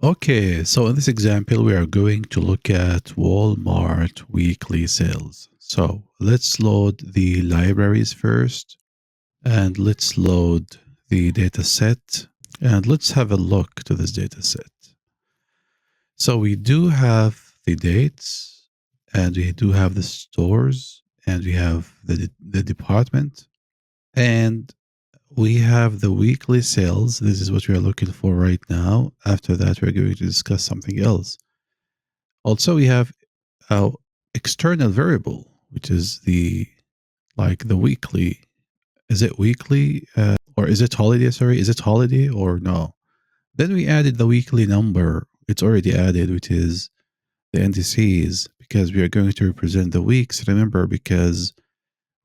Okay, so in this example, we are going to look at Walmart weekly sales. So let's load the libraries first, and let's load the data set, and let's have a look to this data set. So we do have the dates, and we do have the stores, and we have the department, and we have the weekly sales. This is what we are looking for right now. After that, we're going to discuss something else. Also, we have our external variable, which is the weekly. Is it weekly or is it holiday? Sorry, is it holiday or no? Then we added the weekly number. It's already added, which is the indices, because we are going to represent the weeks. Remember, because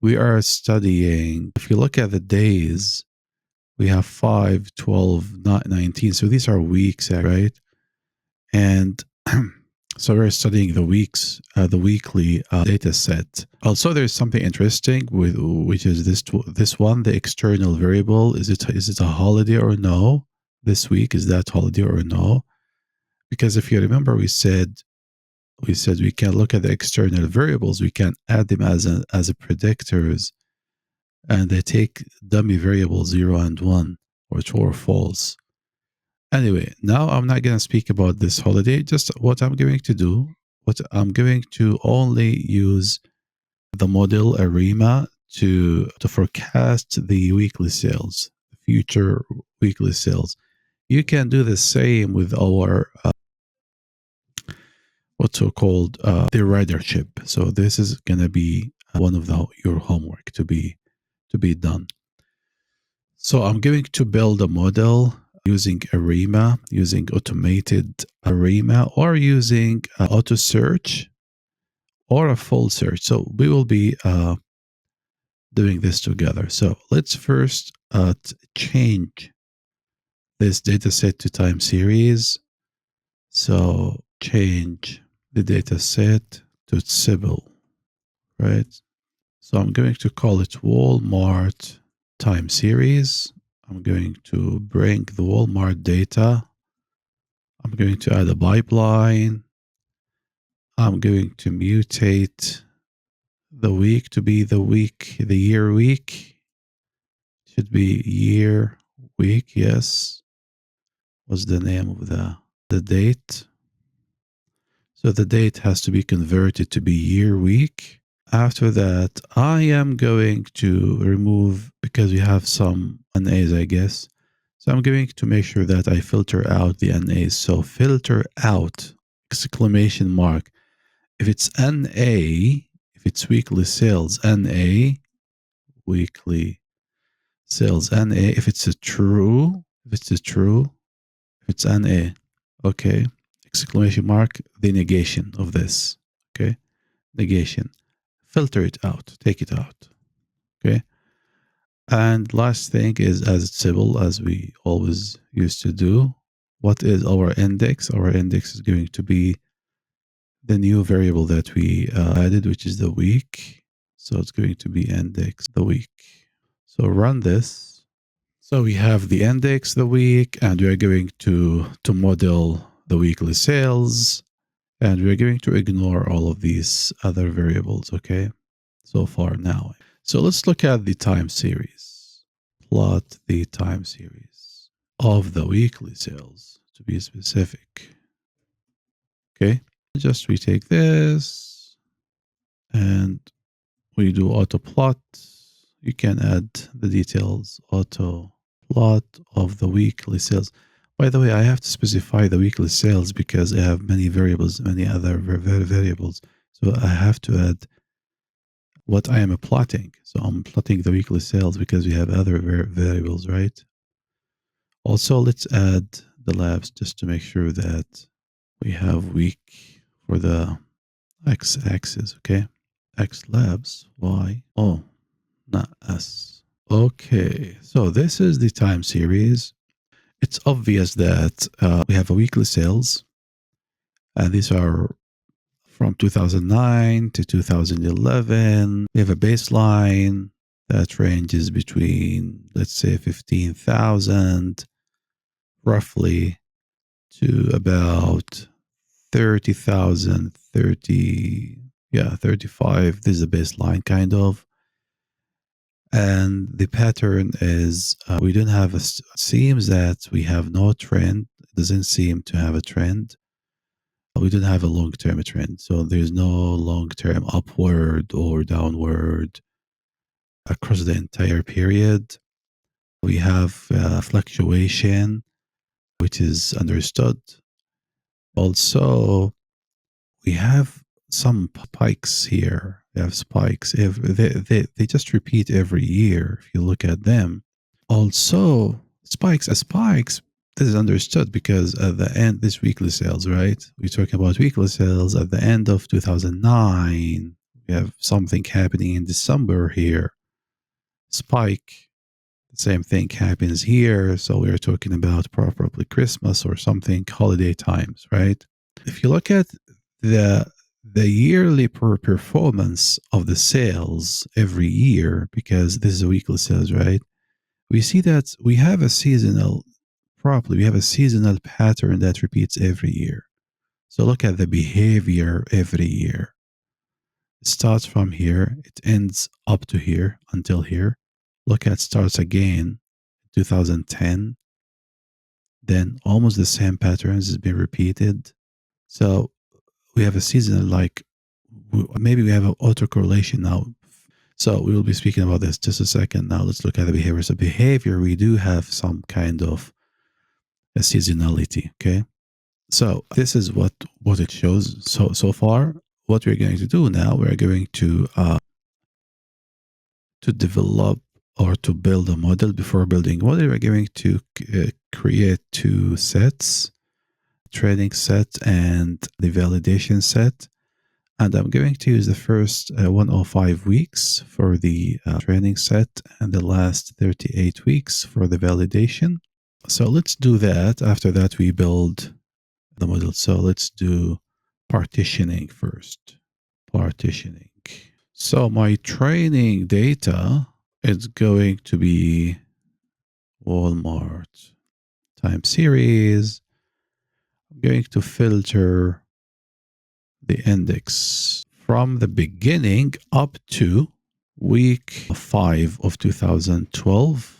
we are studying, if you look at the days, we have 5, 12, not 19. So these are weeks, right? And so we're studying the weeks, the weekly data set. Also, there's something interesting with which is this one, the external variable. Is it a holiday or no? This week, is that holiday or no? Because if you remember, we said we can look at the external variables. We can add them as a predictors, and they take dummy variables 0 and 1, or true or false. Anyway, now I'm not going to speak about this holiday. Just what I'm going to do, what I'm going to only use the model ARIMA to forecast the weekly sales, future weekly sales. You can do the same with our what's so called the ridership. So this is going to be one of your homework to be done. So I'm going to build a model using ARIMA, using automated ARIMA, or using auto search or a full search. So we will be doing this together. So let's first change this data set to time series. So change the data set to Sybil, right? So I'm going to call it Walmart time series. I'm going to bring the Walmart data. I'm going to add a pipeline. I'm going to mutate the week to be the year week. Should be year week, yes. What's the name of the date? So the date has to be converted to be year week. After that, I am going to remove, because we have some NAs, I guess. So I'm going to make sure that I filter out the NAs. So filter out, exclamation mark. If it's NA, if it's weekly sales, NA, weekly sales, NA. If it's a true, if it's NA, okay. Exclamation mark, the negation of this, okay. Negation. Filter it out, take it out, okay. And last thing is as simple as we always used to do. What is our index? Our index is going to be the new variable that we added, which is the week. So it's going to be index the week. So run this. So we have the index the week, and we are going to model the weekly sales, and we're going to ignore all of these other variables, okay, so far now. So let's look at the time series. Plot the time series of the weekly sales, to be specific. Okay, just we take this and we do auto plot. You can add the details, auto plot of the weekly sales. By the way, I have to specify the weekly sales because I have many variables, many other variables. So I have to add what I am plotting. So I'm plotting the weekly sales because we have other variables, right? Also, let's add the labs just to make sure that we have week for the x-axis, okay? X labs, Y, oh, not S. Okay, so this is the time series. It's obvious that we have a weekly sales, and these are from 2009 to 2011. We have a baseline that ranges between, let's say, 15,000 roughly to about 30,000, 35. This is a baseline kind of. And the pattern is we don't have seems that we have no trend. It doesn't seem to have a trend. We don't have a long-term trend. So there's no long-term upward or downward across the entire period. We have fluctuation, which is understood. Also, we have some spikes here. We have spikes. They just repeat every year if you look at them. Also, spikes. This is understood because at the end, this weekly sales, right? We're talking about weekly sales at the end of 2009. We have something happening in December here. Spike. The same thing happens here. So we're talking about probably Christmas or something, holiday times, right? If you look at the yearly performance of the sales every year, because this is a weekly sales, right? We see that we have a seasonal pattern that repeats every year. So look at the behavior every year. It starts from here, it ends up to here until here. Look at starts again 2010. Then almost the same patterns has been repeated. So we have a seasonal, like maybe we have an autocorrelation now. So we will be speaking about this just a second. Now let's look at the behavior. So behavior, we do have some kind of a seasonality. Okay. So this is what it shows so far. What we're going to do now, we're going to develop or to build a model. Before building a model, we're going to create two sets, training set and the validation set. And I'm going to use the first 105 weeks for the training set and the last 38 weeks for the validation. So let's do that. After that, we build the model. So let's do partitioning first. Partitioning. So my training data is going to be Walmart time series. I'm going to filter the index from the beginning up to week 5 of 2012.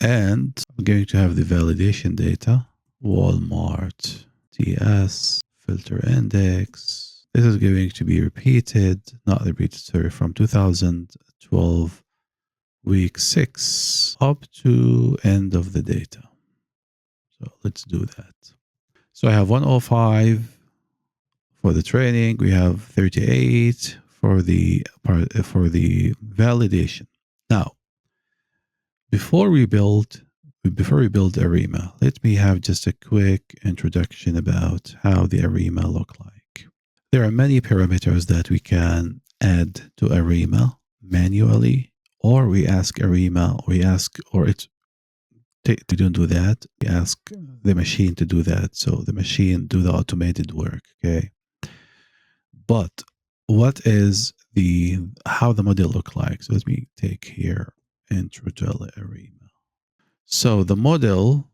And I'm going to have the validation data, Walmart TS, filter index. This is going to be repeated, not repeated, sorry, from 2012, week 6 up to end of the data. So let's do that. So I have 105 for the training. We have 38 for the validation. Now, before we build ARIMA, let me have just a quick introduction about how the ARIMA look like. There are many parameters that we can add to ARIMA manually, or we ask ARIMA, we don't do that. We ask the machine to do that. So the machine do the automated work. Okay. But what is how the model look like? So let me take here intro to ARIMA. So the model,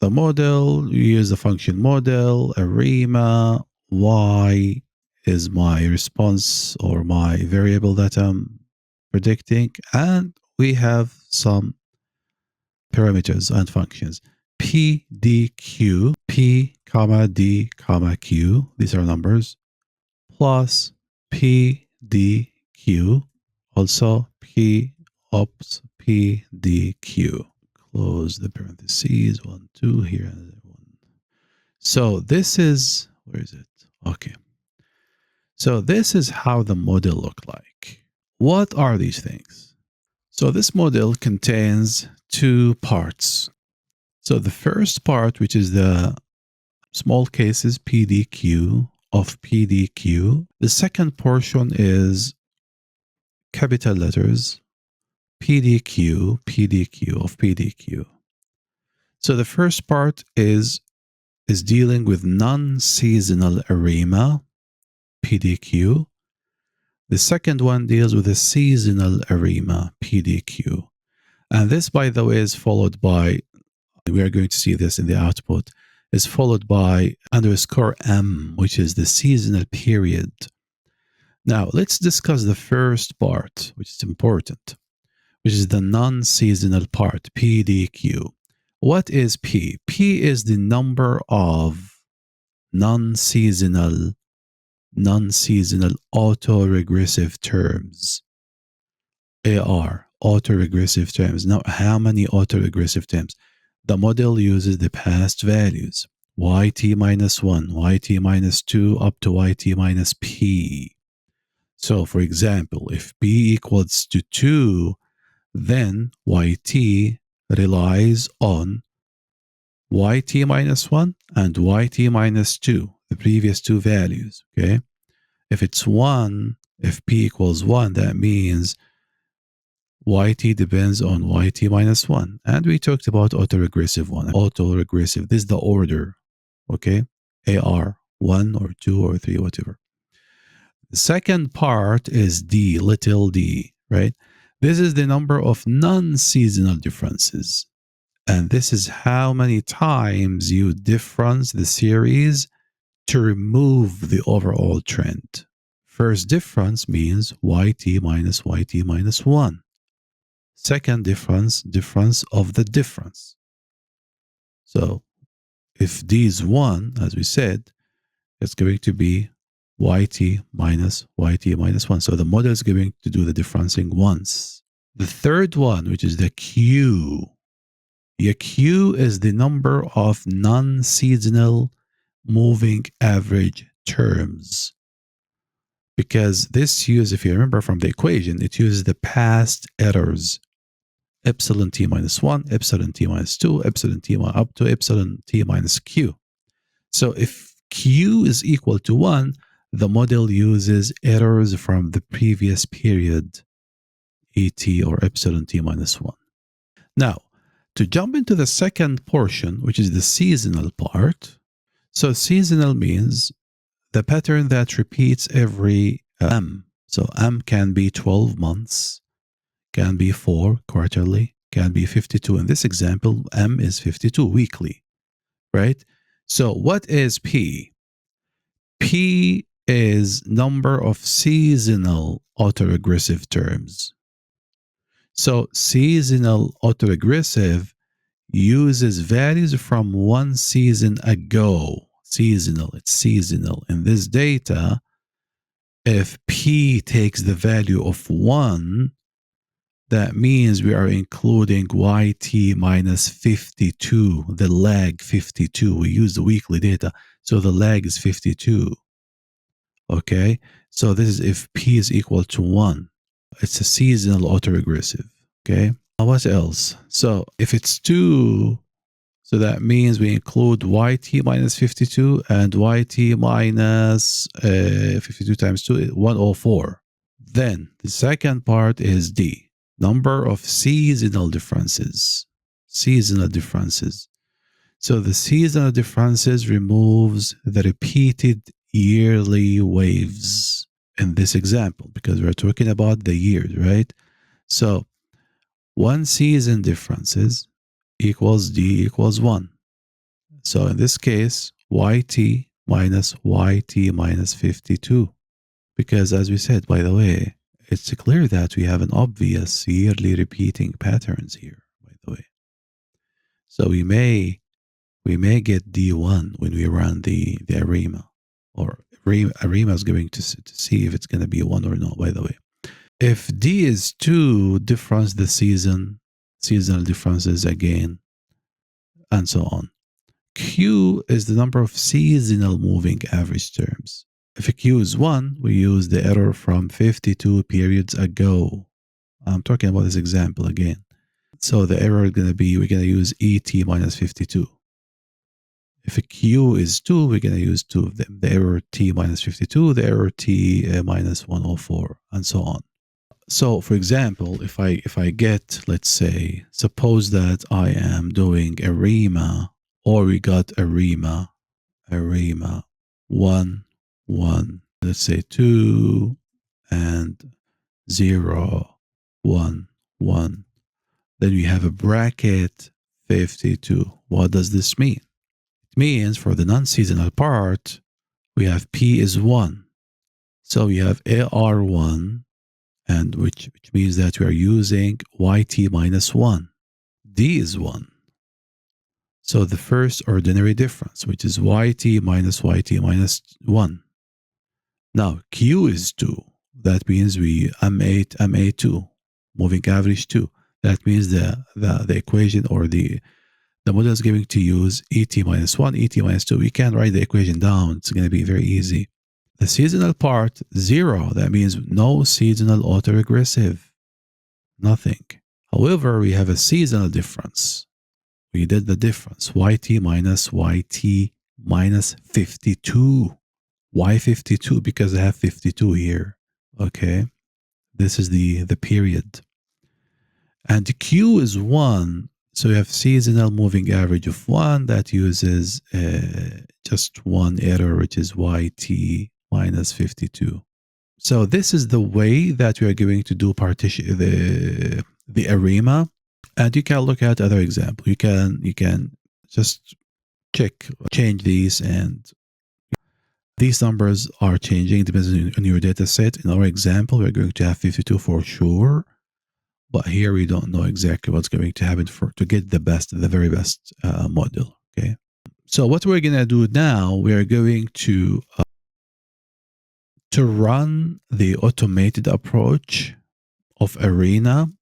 you use the function model, ARIMA, Y is my response or my variable that I'm predicting. And we have some parameters and functions. P, D, Q, P, comma, D, comma, Q. These are numbers. Plus P, D, Q. Also P, ops, P, D, Q. Close the parentheses. 1, 2 here. So this is, where is it? Okay. So this is how the model look like. What are these things? So this model contains two parts. So the first part, which is the small cases PDQ of PDQ. The second portion is capital letters PDQ of PDQ. So the first part is dealing with non-seasonal ARIMA, PDQ. The second one deals with a seasonal ARIMA, PDQ. And this, by the way, is followed by, we are going to see this in the output, is followed by underscore M, which is the seasonal period. Now, let's discuss the first part, which is important, which is the non-seasonal part, PDQ. What is P? P is the number of non-seasonal autoregressive terms. AR, autoregressive terms. Now, how many autoregressive terms? The model uses the past values, yt minus 1, yt minus 2, up to yt minus p. So, for example, if p equals to 2, then yt relies on yt minus 1 and yt minus 2, the previous two values, okay? If it's 1, if p equals 1, that means yt depends on yt minus 1. And we talked about autoregressive one. Autoregressive, this is the order, okay? AR, 1 or 2 or 3, whatever. The second part is D, little d, right? This is the number of non-seasonal differences. And this is how many times you difference the series to remove the overall trend. First difference means yt minus 1. Second difference of the difference. So if d is 1, as we said, it's going to be yt minus 1. So the model is going to do the differencing once. The third one, which is the Q. The Q is the number of non-seasonal moving average terms. Because this uses, if you remember from the equation, it uses the past errors. Epsilon t minus 1, epsilon t minus 2, epsilon t up to epsilon t minus q. So if q is equal to 1, the model uses errors from the previous period, et or epsilon t minus 1. Now, to jump into the second portion, which is the seasonal part. So seasonal means the pattern that repeats every M. So M can be 12 months, can be 4 quarterly, can be 52. In this example, M is 52 weekly, right? So what is P? P is number of seasonal autoregressive terms. So seasonal autoregressive uses values from one season ago. Seasonal, it's seasonal. In this data, if P takes the value of 1, that means we are including yt minus 52, the lag 52. We use the weekly data, so the lag is 52. Okay, so this is if P is equal to 1. It's a seasonal autoregressive. Okay, what else? So if it's 2, so that means we include yt minus 52 and yt minus 52 times 2, 104. Then the second part is D, number of seasonal differences. Seasonal differences. So the seasonal differences removes the repeated yearly waves in this example, because we're talking about the years, right? So one season differences equals D equals 1. So in this case, yt minus 52. Because as we said, by the way, it's clear that we have an obvious yearly repeating patterns here, by the way. So we may get D1 when we run the ARIMA, or ARIMA is going to see if it's going to be 1 or not, by the way. If D is 2, difference the seasonal differences again, and so on. Q is the number of seasonal moving average terms. If Q is 1, we use the error from 52 periods ago. I'm talking about this example again. So the error is going to be, we're going to use ET minus 52. If Q is 2, we're going to use 2 of them. The error T minus 52, the error T minus 104, and so on. So for example, if I get, let's say, suppose that I am doing ARIMA, or we got ARIMA 1, 1, let's say 2, and 0, 1, 1. Then we have a bracket 52. What does this mean? It Means for the non-seasonal part, we have P is 1. So we have AR1, and which means that we are using YT minus 1. D is 1. So the first ordinary difference, which is YT minus 1. Now Q is 2. That means we M8, MA2, moving average 2. That means the equation or the model is going to use ET minus 1, ET minus 2. We can write the equation down. It's going to be very easy. The seasonal part, 0. That means no seasonal autoregressive. Nothing. However, we have a seasonal difference. We did the difference. YT minus 52. Why 52? Because I have 52 here. Okay. This is the period. And Q is 1. So you have seasonal moving average of 1 that uses just one error, which is YT minus 52. So this is the way that we are going to do partition the ARIMA. And you can look at other example. You can just change these, and these numbers are changing depending on your data set. In our example, we're going to have 52 for sure. But here we don't know exactly what's going to happen to get the very best model. Okay. So what we're going to do now, we are going to run the automated approach of ARIMA,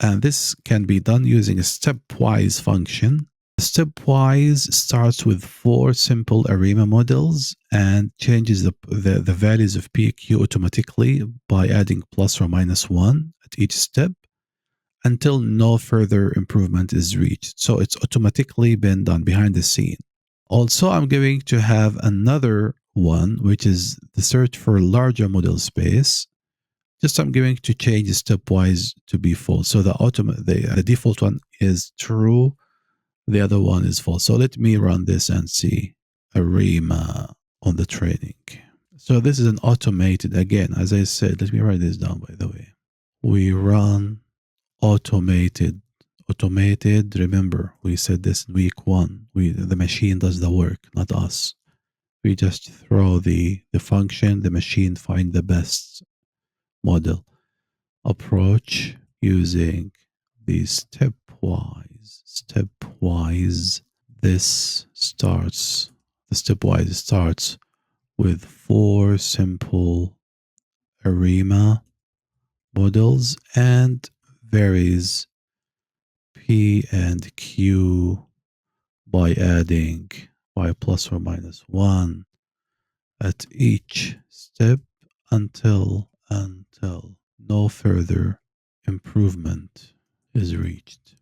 and this can be done using a stepwise function. Stepwise starts with 4 simple ARIMA models and changes the values of PQ automatically by adding plus or minus 1 at each step, until no further improvement is reached. So it's automatically been done behind the scene. Also, I'm going to have another one, which is the search for larger model space. Just I'm going to change stepwise to be false. So the default one is true. The other one is false. So let me run this and see ARIMA on the training. So this is an automated, again, as I said, let me write this down, by the way. We run automated. Remember, we said this in week 1. The machine does the work, not us. We just throw the function, the machine find the best model approach using the stepwise. The stepwise starts with 4 simple ARIMA models and varies P and Q by adding plus or minus 1 at each step until no further improvement is reached.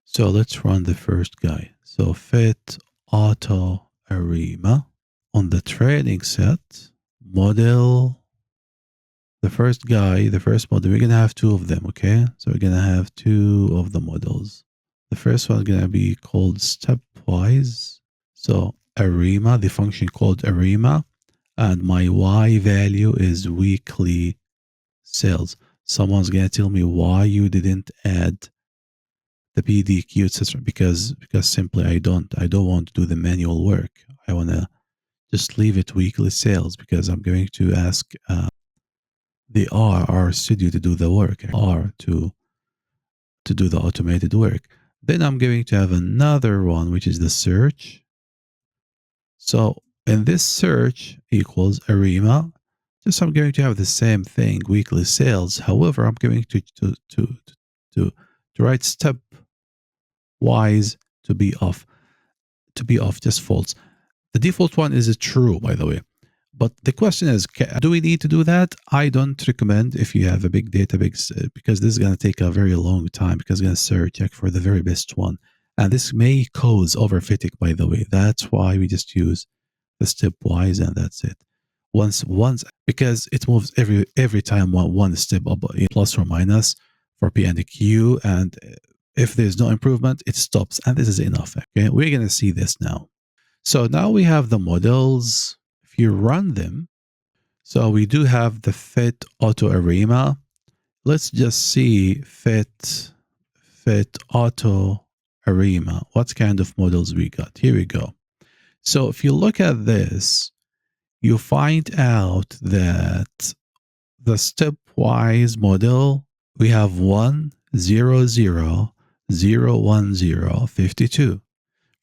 So let's run the first guy. So fit auto ARIMA on the training set model. The first model, we're going to have 2 of them, okay? So we're going to have 2 of the models. The first one is going to be called stepwise. So ARIMA, the function called ARIMA, and my Y value is weekly sales. Someone's going to tell me why you didn't add the PDQ, etc. Because simply I don't want to do the manual work. I want to just leave it weekly sales because I'm going to ask the R studio to do the work, R to do the automated work. Then I'm going to have another one, which is the search. So in this search equals ARIMA, just I'm going to have the same thing, weekly sales. However, I'm going to write stepwise to be off, just false. The default one is a true, by the way. But the question is, do we need to do that? I don't recommend if you have a big database, because this is going to take a very long time, because it's going to check for the very best one. And this may cause overfitting, by the way. That's why we just use the stepwise, and that's it. Once, because it moves every time one step up, plus or minus for P and Q. And if there's no improvement, it stops. And this is enough. Okay, we're going to see this now. So now we have the models. If you run them, so we do have the fit auto ARIMA. Let's just see fit auto ARIMA. What kind of models we got? Here we go. So if you look at this, you find out that the stepwise model, we have 1, 0, 0, 0, 1, 0, 52.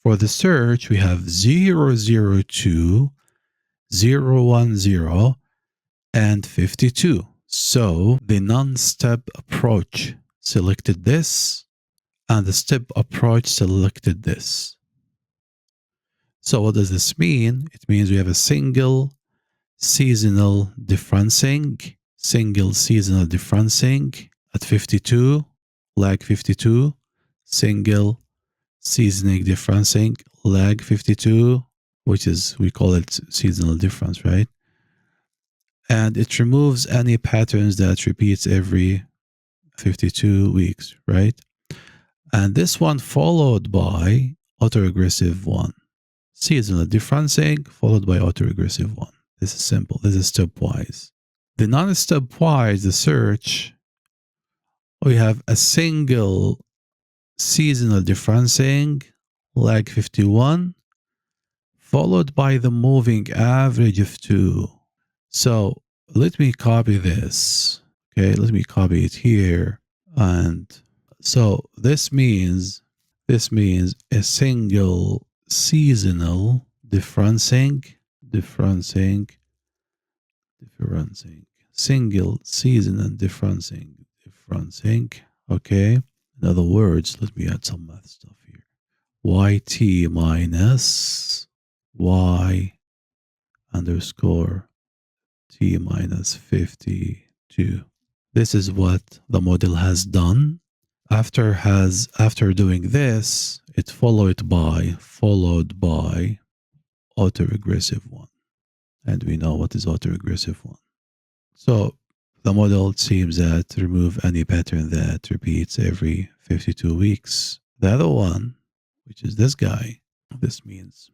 For the search, we have 0, 0, 2, 0, 1, 0, and 52. So the non-step approach selected this, and the step approach selected this. So what does this mean? It means we have a single seasonal differencing at 52, lag 52, single seasoning differencing, lag 52, which is, we call it seasonal difference, right? And it removes any patterns that repeats every 52 weeks, right? And this one followed by autoregressive one. Seasonal differencing followed by autoregressive one. This is simple. This is stepwise. The non-stepwise, the search, we have a single seasonal differencing, lag 51, followed by the moving average of 2. So let me copy this. Okay, let me copy it here. And so this means a single seasonal differencing, single seasonal differencing. Okay. In other words, let me add some math stuff here. YT minus Y underscore T minus 52. This is what the model has done. After doing this, it followed by autoregressive one. And we know what is autoregressive one. So the model seems that remove any pattern that repeats every 52 weeks. The other one, which is this guy, this means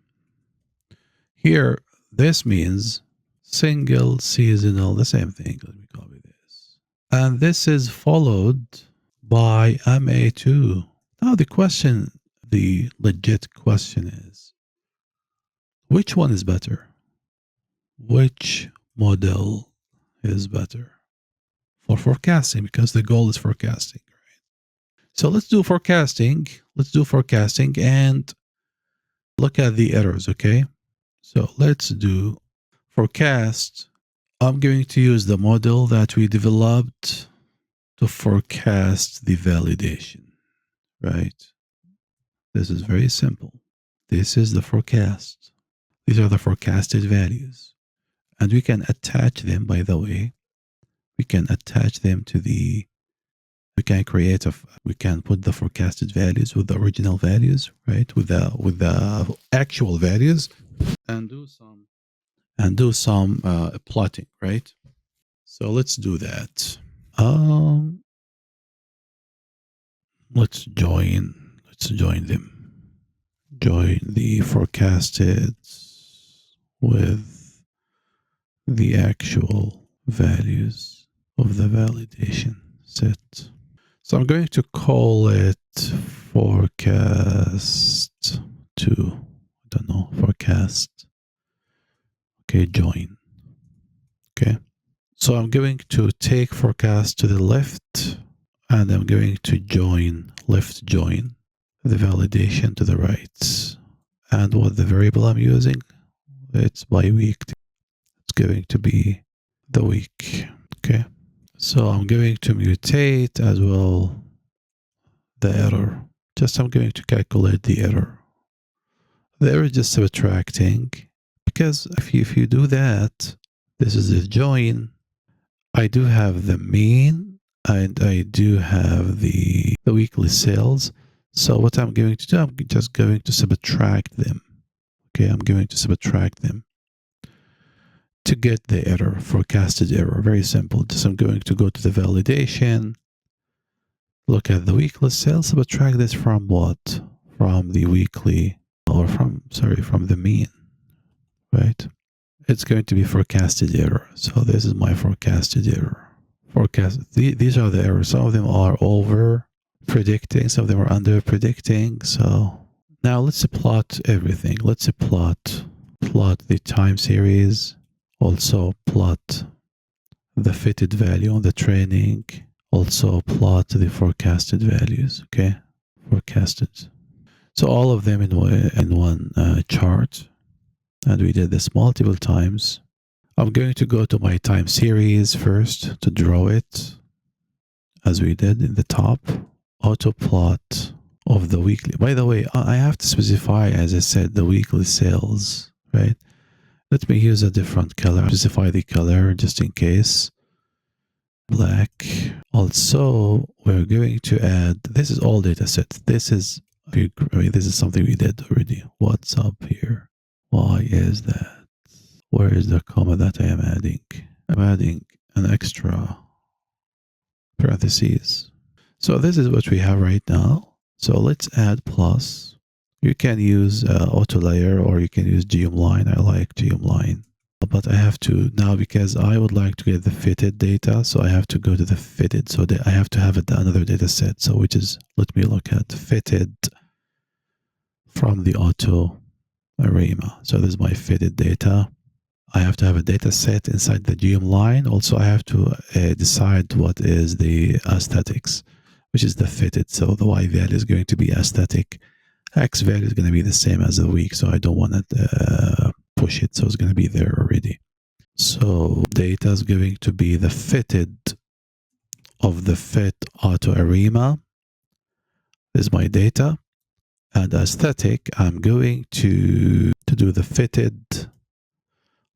here, this means single seasonal, the same thing. Let me copy this. And this is followed by MA2. Now the legit question is, which one is better? Which model is better for forecasting? Because the goal is forecasting, right? So let's do forecasting. And look at the errors, okay? So let's do forecast. I'm going to use the model that we developed to forecast the validation, right? This is very simple. This is the forecast. These are the forecasted values. And we can attach them, by the way. We can attach them to we can put the forecasted values with the original values, right? With the actual values and do some plotting, right? So let's do that. Let's join them. Join the forecasted with the actual values of the validation set. So I'm going to call it forecast 2. I don't know, forecast. Okay, join. Okay. So I'm going to take forecast to the left, and I'm going to left join the validation to the right. And what the variable I'm using, it's by week. It's going to be the week. Okay. So I'm going to mutate as well the error. I'm going to calculate the error. The error is just subtracting, because if you do that, this is the join. I do have the mean and I do have the weekly sales. So what I'm going to do, I'm just going to subtract them. Okay, I'm going to subtract them to get the error, forecasted error. Very simple. Just I'm going to go to the validation, look at the weekly sales, subtract this from what? From the weekly, or from the mean, right? It's going to be forecasted error. So this is my forecasted error. These are the errors. Some of them are over predicting, some of them are under predicting. So now let's plot everything. Let's plot the time series, also plot the fitted value on the training, also plot the forecasted values. Okay, forecasted. So all of them in one chart, and we did this multiple times. I'm going to go to my time series first to draw it, as we did in the top. Auto plot of the weekly. By the way, I have to specify, as I said, the weekly sales, right? Let me use a different color. Specify the color just in case. Black. Also, we're going to add, this is all data sets. This is something we did already. What's up here? Why is that? Where is the comma that I am adding? I'm adding an extra parentheses. So this is what we have right now. So let's add plus. You can use auto layer or you can use geomline. I like geomline. But I have to now, because I would like to get the fitted data, so I have to go to the fitted. So I have to have another data set. So which is, let me look at fitted from the auto ARIMA. So this is my fitted data. I have to have a data set inside the geomline. Also, I have to decide what is the aesthetics, which is the fitted. So the Y value is going to be aesthetic. X value is going to be the same as the week. So I don't want to push it. So it's going to be there already. So data is going to be the fitted of the fit auto ARIMA. This is my data. And aesthetic, I'm going to do the fitted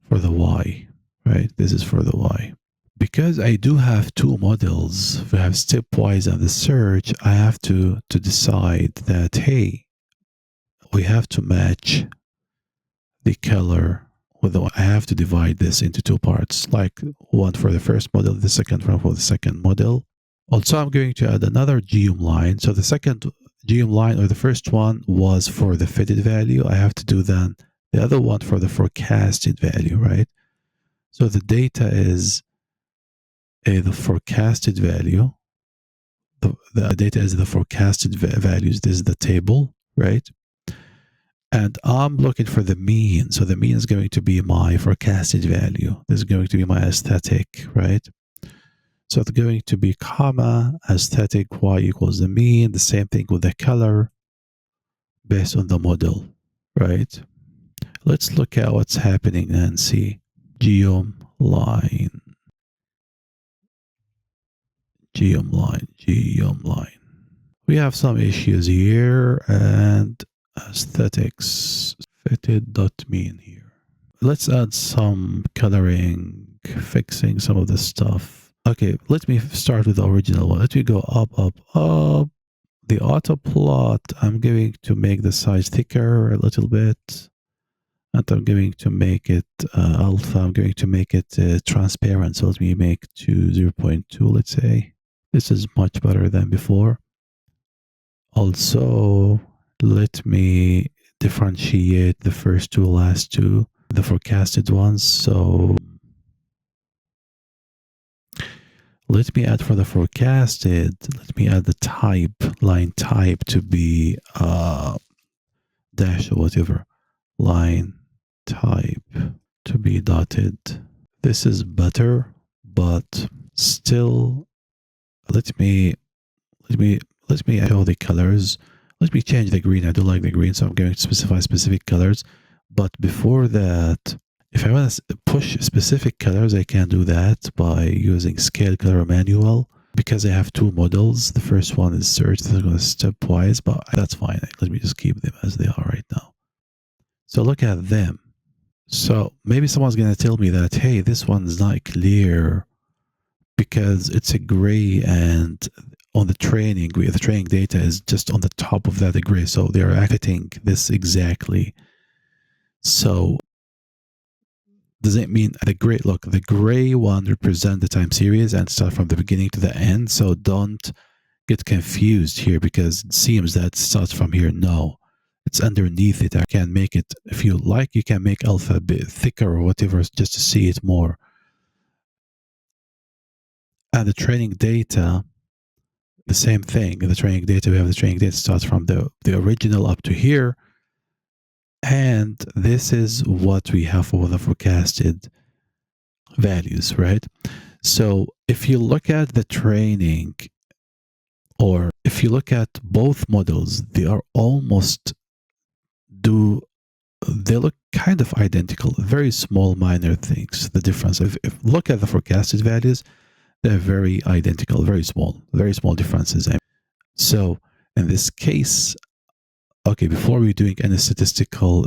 for the Y, right? This is for the Y. Because I do have two models, we have stepwise and the search, I have to decide that, hey, we have to match the color with the, I have to divide this into two parts, like one for the first model, the second one for the second model. Also, I'm going to add another geomline. So the second geomline, or the first one, was for the fitted value. I have to do then the other one for the forecasted value, right? So the data is the forecasted value. The data is the forecasted values. This is the table, right? And I'm looking for the mean. So the mean is going to be my forecasted value. This is going to be my aesthetic, right? So it's going to be comma aesthetic y equals the mean. The same thing with the color based on the model, right? Let's look at what's happening and see. Geomline. We have some issues here, and aesthetics fitted dot mean here. Let's add some coloring, fixing some of this stuff. Okay, let me start with the original one. Let me go up, up, up. The auto plot, I'm going to make the size thicker a little bit. And I'm going to make it alpha. I'm going to make it transparent. So let me make to 0.2, let's say. This is much better than before. Also, let me differentiate the first two, last two, the forecasted ones. So let me add for the forecasted, let me add the type, line type to be dash or whatever. Line type to be dotted. This is better, but still, let me show the colors. Let me change the green. I do like the green, so I'm going to specify specific colors. But before that, if I want to push specific colors, I can do that by using scale color manual. Because I have two models, the first one is search, so I'm going to stepwise, but that's fine. Let me just keep them as they are right now. So look at them. So maybe someone's going to tell me that, hey, this one's not clear because it's a gray, and on the training data is just on the top of that gray. So they're acting this exactly. So does it mean the gray? Look, the gray one represents the time series and start from the beginning to the end. So don't get confused here because it seems that it starts from here. No, it's underneath it. I can make it, if you like, you can make alpha a bit thicker or whatever just to see it more. And the training data, the same thing. In the training data, we have the training data starts from the original up to here. And this is what we have for the forecasted values, right? So if you look at the training, or if you look at both models, they are almost they look kind of identical, very small minor things. The difference, if look at the forecasted values, they're very identical, very small differences. So in this case, okay, before we're doing any statistical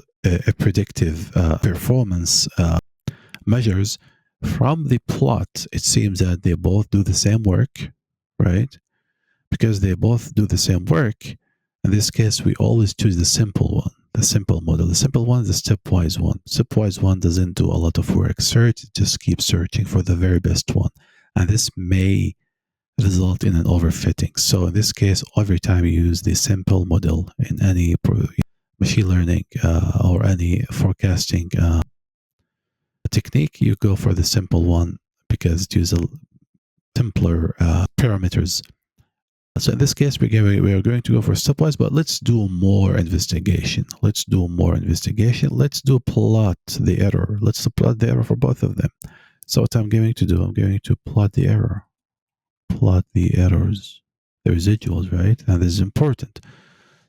predictive performance measures from the plot, it seems that they both do the same work, right? Because they both do the same work. In this case, we always choose the simple one, the simple model. The simple one is the stepwise one. Stepwise one doesn't do a lot of work. Search, it just keeps searching for the very best one. And this may result in an overfitting. So in this case, every time you use the simple model in any machine learning or any forecasting technique, you go for the simple one because it uses simpler parameters. So in this case, we are going to go for stepwise, but let's do more investigation. Let's do plot the error. Let's plot the error for both of them. So what I'm going to do, I'm going to plot the error. Plot the errors, the residuals, right? And this is important.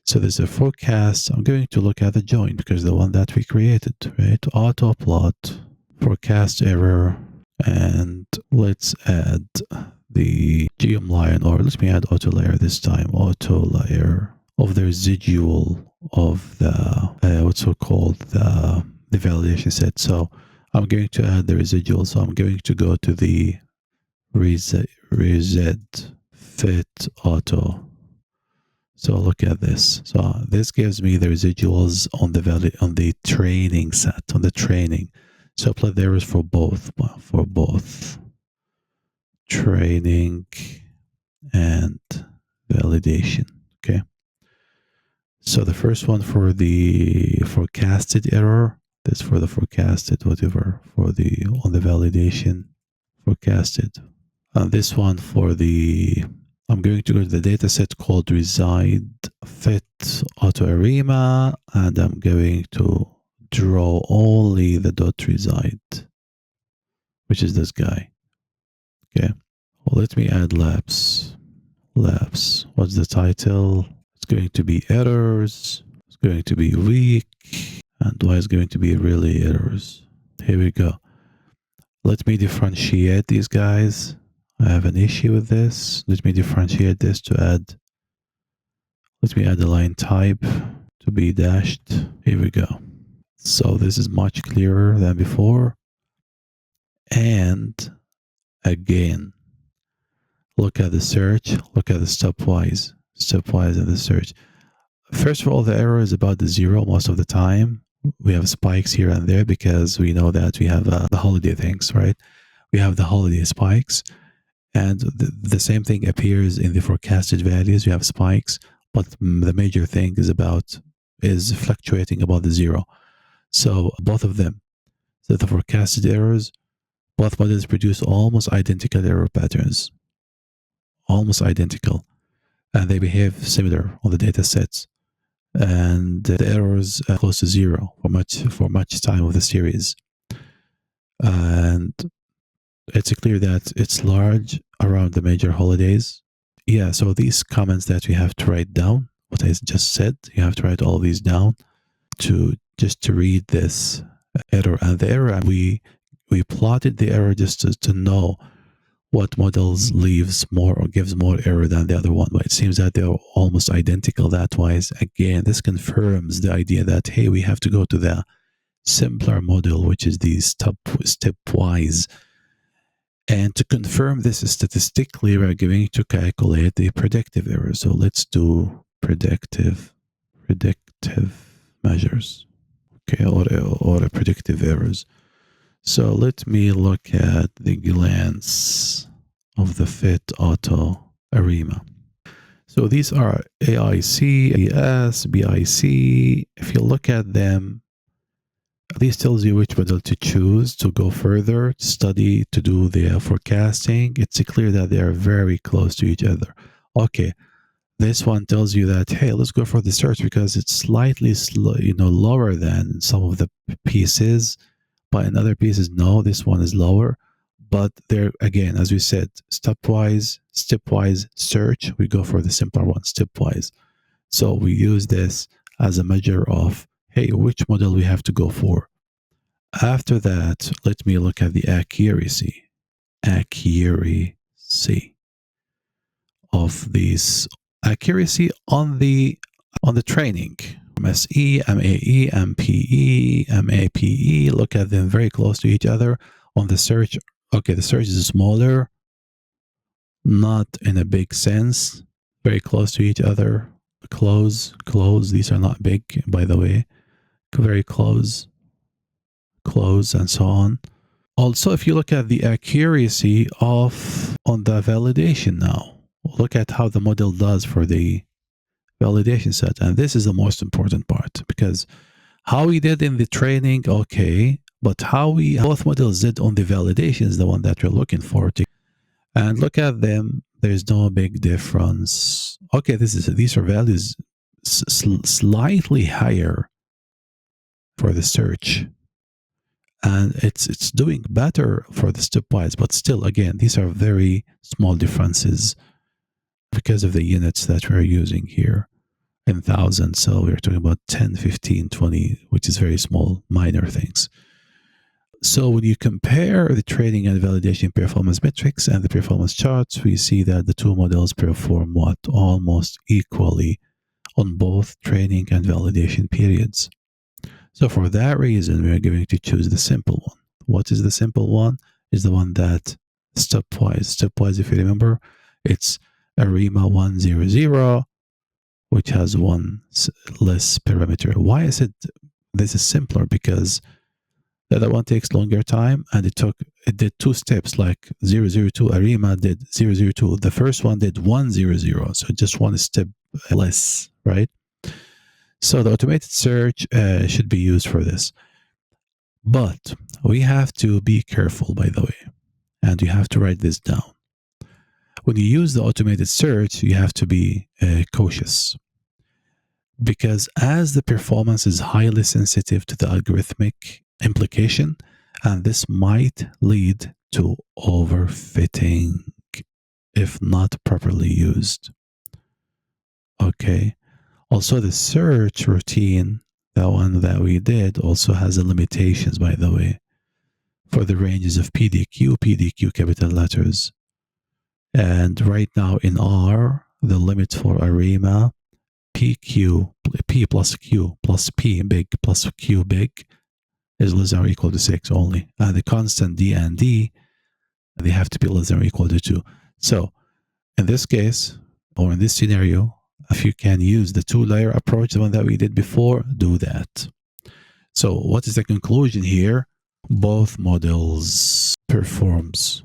So there's a forecast. I'm going to look at the join because the one that we created, right? Auto plot, forecast error, and let's add the geom line, or let me add auto layer this time. Auto layer of the residual of the what's so called the validation set. So I'm going to add the residual. So I'm going to go to the reset fit auto. So look at this. So this gives me the residuals on the value on the training set, on the training. So plot the errors for both training and validation. Okay. So the first one for the forecasted error, this for the forecasted whatever, for the on the validation forecasted. This one for the, I'm going to go to the data set called reside fit auto ARIMA, and I'm going to draw only the dot reside, which is this guy. Okay. Well, let me add labs. What's the title? It's going to be errors. It's going to be weak. And why is going to be really errors? Here we go. Let me differentiate these guys. I have an issue with this. Let me differentiate this to add. Let me add a line type to be dashed. Here we go. So this is much clearer than before. And again, look at the search. Look at the stepwise in the search. First of all, the error is about the zero most of the time. We have spikes here and there because we know that we have the holiday things, right? We have the holiday spikes. And the same thing appears in the forecasted values. You have spikes, but the major thing is fluctuating above the zero. So both of them, so the forecasted errors, both models produce almost identical error patterns, almost identical, and they behave similar on the data sets. And the errors are close to zero for much time of the series. And it's clear that it's large around the major holidays. Yeah, so these comments that we have to write down, what I just said, you have to write all these down to read this error. And the error, we plotted the error just to know what models leaves more or gives more error than the other one. But it seems that they're almost identical that wise. Again, this confirms the idea that, hey, we have to go to the simpler model, which is the stepwise. And to confirm this statistically, we're going to calculate the predictive error. So let's do predictive measures, okay, or predictive errors. So let me look at the glance of the fit auto ARIMA. So these are AIC, AS, BIC. If you look at them, this tells you which model to choose to go further, to study, to do the forecasting. It's clear that they are very close to each other. Okay, this one tells you that, hey, let's go for the search because it's slightly lower than some of the pieces, but in other pieces, no, this one is lower. But there again, as we said, stepwise search, we go for the simpler one, stepwise. So we use this as a measure of, hey, which model we have to go for. After that, let me look at the accuracy of these accuracy on the training. MSE, MAE, MPE, MAPE, look at them very close to each other. On the search, okay, the search is smaller, not in a big sense, very close to each other. Close, these are not big, by the way. Very close, and so on. Also, if you look at the accuracy on the validation now, look at how the model does for the validation set. And this is the most important part, because how we did in the training, okay, but how both models did on the validation is the one that we're looking for. And look at them. There's no big difference. Okay, these are values slightly higher for the search, and it's doing better for the stepwise, but still, again, these are very small differences because of the units that we're using here in thousands. So we're talking about 10, 15, 20, which is very small, minor things. So when you compare the training and validation performance metrics and the performance charts, we see that the two models perform almost equally on both training and validation periods. So for that reason, we are going to choose the simple one. What is the simple one? Is the one that stepwise, if you remember, it's ARIMA 100, which has one less parameter. Why is it this is simpler? Because the other one takes longer time, and it did two steps, like 002. ARIMA did 002. The first one did 100, so just one step less, right? So the automated search should be used for this. But we have to be careful, by the way, and you have to write this down. When you use the automated search, you have to be cautious, because as the performance is highly sensitive to the algorithmic implication, and this might lead to overfitting if not properly used. Okay. Also, the search routine, the one that we did, also has limitations, by the way, for the ranges of PDQ capital letters. And right now in R, the limit for ARIMA, P plus Q plus P big plus Q big is less than or equal to 6 only. And the constant D and D, they have to be less than or equal to 2. So in this case, or in this scenario, if you can use the two-layer approach, the one that we did before, do that. So what is the conclusion here? Both models performs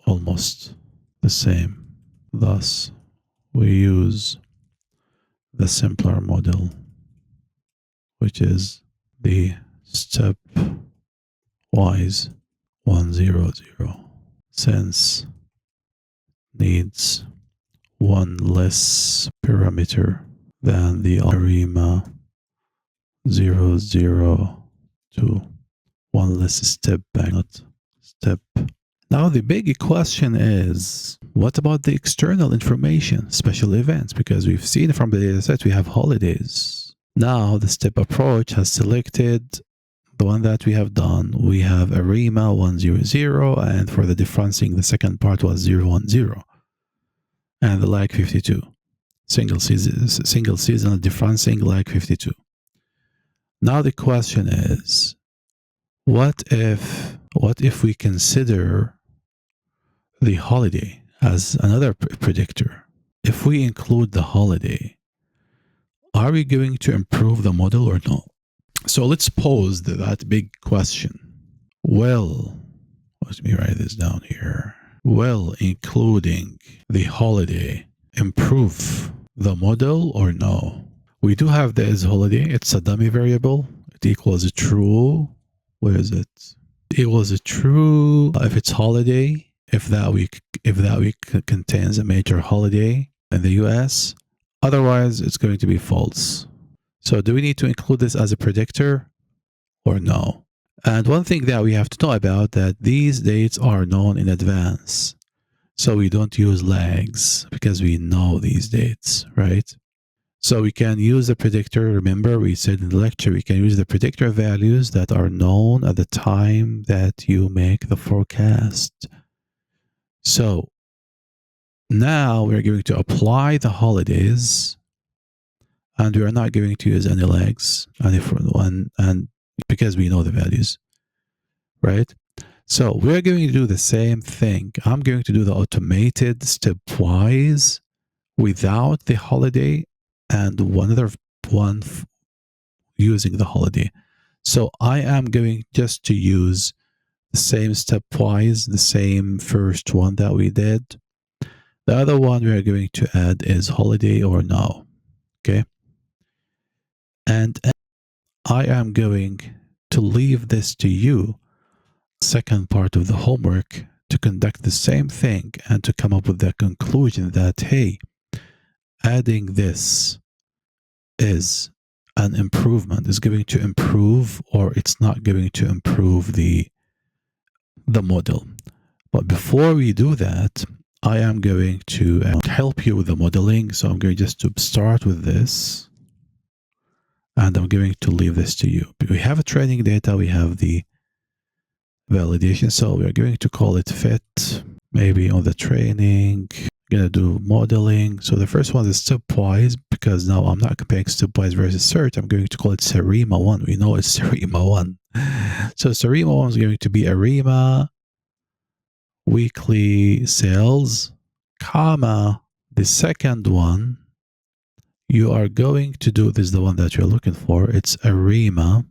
almost the same. Thus, we use the simpler model, which is the stepwise 100, since needs one less parameter than the ARIMA 002. One less step back, not step. Now the big question is, what about the external information, special events? Because we've seen from the dataset we have holidays. Now the step approach has selected the one that we have done. We have ARIMA 100, and for the differencing, the second part was 010. And the lag 52. Single seasonal differencing lag 52. Now the question is, what if we consider the holiday as another predictor? If we include the holiday, are we going to improve the model or not? So let's pose that big question. Well, let me write this down here. Will including the holiday improve the model or no? We do have the is holiday. It's a dummy variable. It equals a true. Where is it? It was a true if it's holiday, if that week contains a major holiday in the US. Otherwise, it's going to be false. So do we need to include this as a predictor or no? And one thing that we have to know about that these dates are known in advance. So we don't use lags because we know these dates, right? So we can use the predictor. Remember, we said in the lecture, we can use the predictor values that are known at the time that you make the forecast. So now we're going to apply the holidays, and we are not going to use any lags, and because we know the values, right? So we're going to do the same thing. I'm going to do the automated stepwise without the holiday and one other one using the holiday. So I am going just to use the same stepwise, the same first one that we did. The other one we are going to add is holiday or no. Okay. And I am going to leave this to you, second part of the homework, to conduct the same thing and to come up with the conclusion that, hey, adding this is an improvement, is going to improve, or it's not going to improve the model. But before we do that, I am going to help you with the modeling. So I'm going just to start with this, and I'm going to leave this to you. We have a training data, we have the validation. So we're going to call it fit, maybe on the training. Going to do modeling. So the first one is stepwise, because now I'm not comparing stepwise versus search. I'm going to call it ARIMA 1. We know it's ARIMA 1. So ARIMA 1 is going to be ARIMA weekly sales, comma, the second one, you are going to do, this is the one that you're looking for, it's ARIMA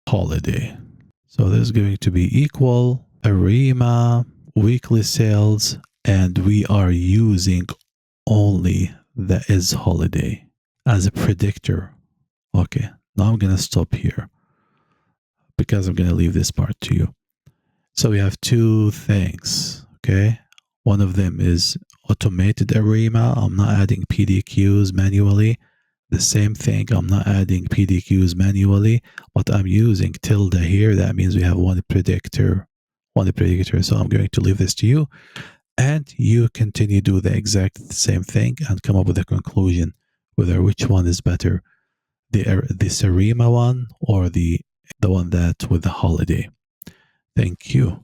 holiday. So this is going to be equal ARIMA weekly sales, and we are using only the is holiday as a predictor. Okay, now I'm going to stop here because I'm going to leave this part to you. So we have two things, okay? One of them is automated ARIMA. I'm not adding PDQs manually. The same thing, I'm not adding PDQs manually, but I'm using tilde here. That means we have one predictor. So I'm going to leave this to you, and you continue to do the exact same thing and come up with a conclusion whether which one is better, the ARIMA one or the one that with the holiday. Thank you.